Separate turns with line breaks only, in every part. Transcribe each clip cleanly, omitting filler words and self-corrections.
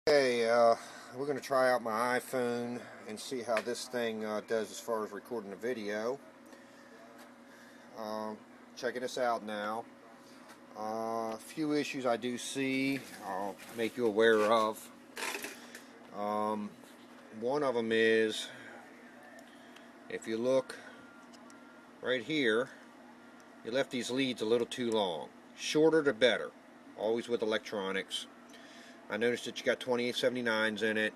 Hey, we're going to try out my iPhone and see how this thing does as far as recording a video. Checking this out now. A few issues I do see I'll make you aware of. One of them is, if you look right here, you left these leads a little too long. Shorter the better, always with electronics. I noticed that you got 2879s in it.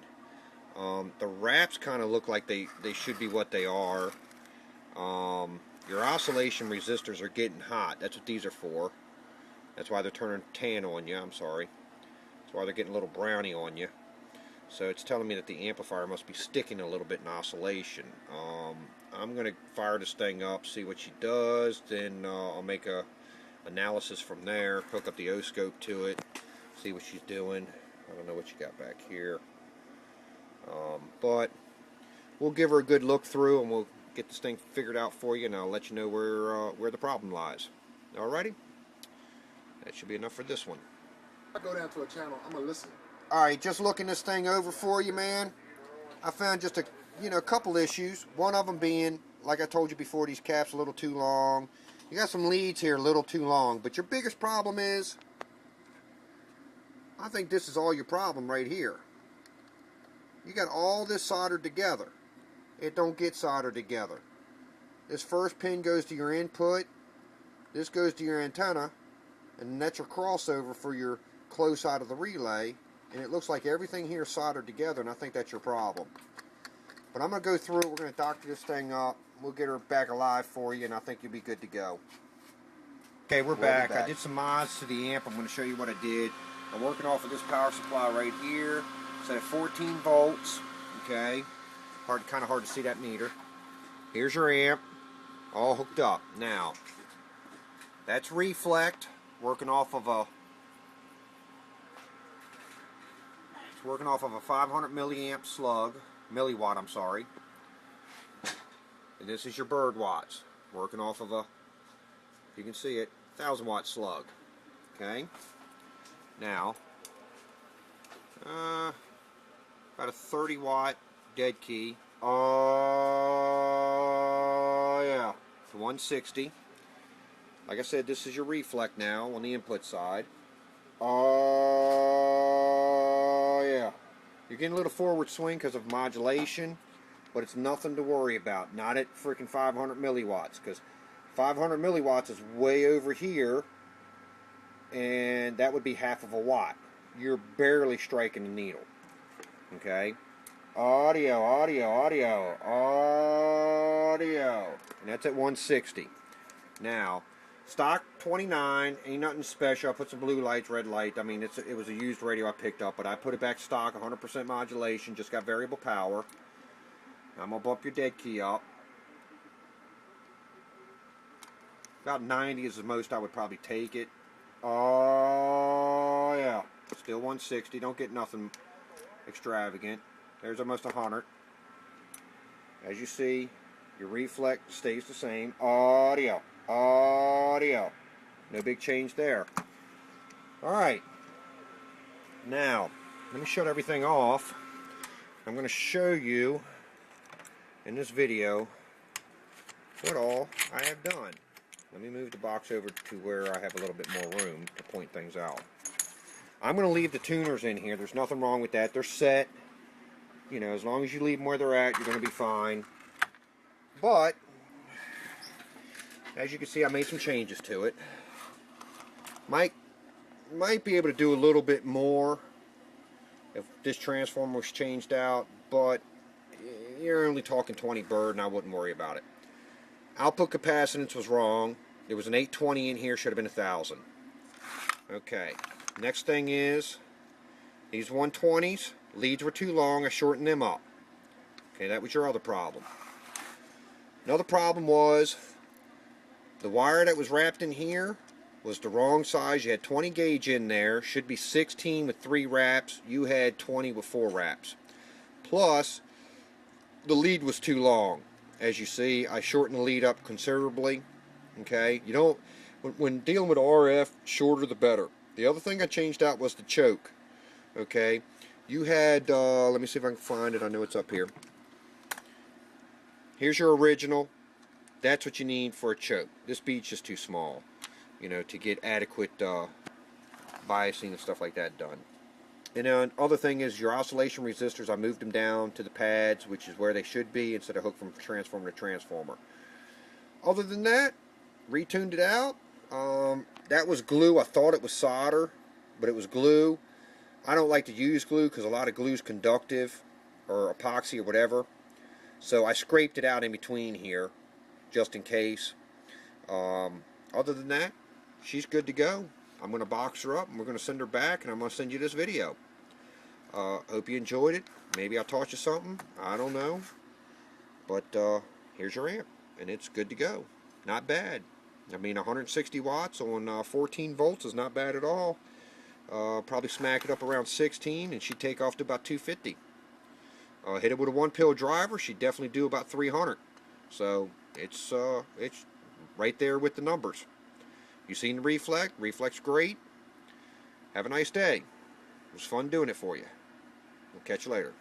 The wraps kind of look like they should be what they are. Your oscillation resistors are getting hot. That's what these are for. That's why they're turning tan on you. I'm sorry. That's why they're getting a little brownie on you. So it's telling me that the amplifier must be sticking a little bit in oscillation. I'm going to fire this thing up, see what she does. Then I'll make a analysis from there. Hook up the O-scope to it. See what she's doing. I don't know what you got back here. But we'll give her a good look through and we'll get this thing figured out for you, and I'll let you know where the problem lies. Alrighty? That should be enough for this one.
I go down to a channel, I'm gonna listen.
Alright, just looking this thing over for you, man. I found just a couple issues. One of them being, like I told you before, these caps a little too long. You got some leads here a little too long, but your biggest problem is, I think this is all your problem right here. You got all this soldered together. It don't get soldered together. This first pin goes to your input, this goes to your antenna, and that's your crossover for your close side of the relay, and it looks like everything here is soldered together, and I think that's your problem. But I'm going to go through it, we're going to doctor this thing up, we'll get her back alive for you, and I think you'll be good to go. Okay, we're back. I did some mods to the amp. I'm going to show you what I did. I'm working off of this power supply right here. It's at 14 volts. Okay, kind of hard to see that meter. Here's your amp, all hooked up. Now, that's reflect, working off of a 500 milliamp slug, milliwatt. I'm sorry. And this is your bird watts, working off of a, you can see it, 1000 watt slug. Okay. Now, about a 30 watt dead key. Oh yeah, it's 160. Like I said, this is your reflect now on the input side. Oh yeah, you're getting a little forward swing because of modulation, but it's nothing to worry about. Not at freaking 500 milliwatts, because 500 milliwatts is way over here, and that would be half of a watt. You're barely striking the needle. Okay, audio, and that's at 160. Now, stock 29, ain't nothing special. I put some blue lights, red light. I mean, it was a used radio I picked up, but I put it back stock, 100% modulation, just got variable power. I'm gonna bump your dead key up. About 90 is the most I would probably take it. Oh yeah, still 160. Don't get nothing extravagant. There's almost 100. As you see, your reflect stays the same. Audio, no big change there. Alright, now let me shut everything off. I'm going to show you in this video what all I have done. Let me move the box over to where I have a little bit more room to point things out. I'm going to leave the tuners in here. There's nothing wrong with that. They're set. You know, as long as you leave them where they're at, you're going to be fine. But, as you can see, I made some changes to it. Might be able to do a little bit more if this transformer was changed out, but you're only talking 20 bird, and I wouldn't worry about it. Output capacitance was wrong. There was an 820 in here, should have been 1000. Okay. Next thing is, these 120s, leads were too long, I shortened them up. Okay, that was your other problem. Another problem was, the wire that was wrapped in here was the wrong size. You had 20 gauge in there, should be 16 with 3 wraps. You had 20 with 4 wraps. Plus, the lead was too long. As you see, I shortened the lead up considerably. Okay, you don't, when dealing with RF, shorter the better. The other thing I changed out was the choke. Okay, You had, let me see if I can find it. I know it's up here. Here's your original. That's what you need for a choke. This bead's just too small, you know, to get adequate biasing and stuff like that done. And then other thing is your oscillation resistors. I moved them down to the pads, which is where they should be, instead of hooked from transformer to transformer. Other than that, retuned it out. That was glue. I thought it was solder, but it was glue. I don't like to use glue because a lot of glue is conductive or epoxy or whatever. So I scraped it out in between here just in case. Other than that, she's good to go. I'm going to box her up and we're going to send her back, and I'm going to send you this video. Hope you enjoyed it. Maybe I taught you something. I don't know. But here's your amp, and it's good to go. Not bad. I mean, 160 watts on 14 volts is not bad at all. Probably smack it up around 16 and she'd take off to about 250. Hit it with a 1-pill driver, she'd definitely do about 300. So it's right there with the numbers. You seen the reflect? Reflect's great. Have a nice day. It was fun doing it for you. We'll catch you later.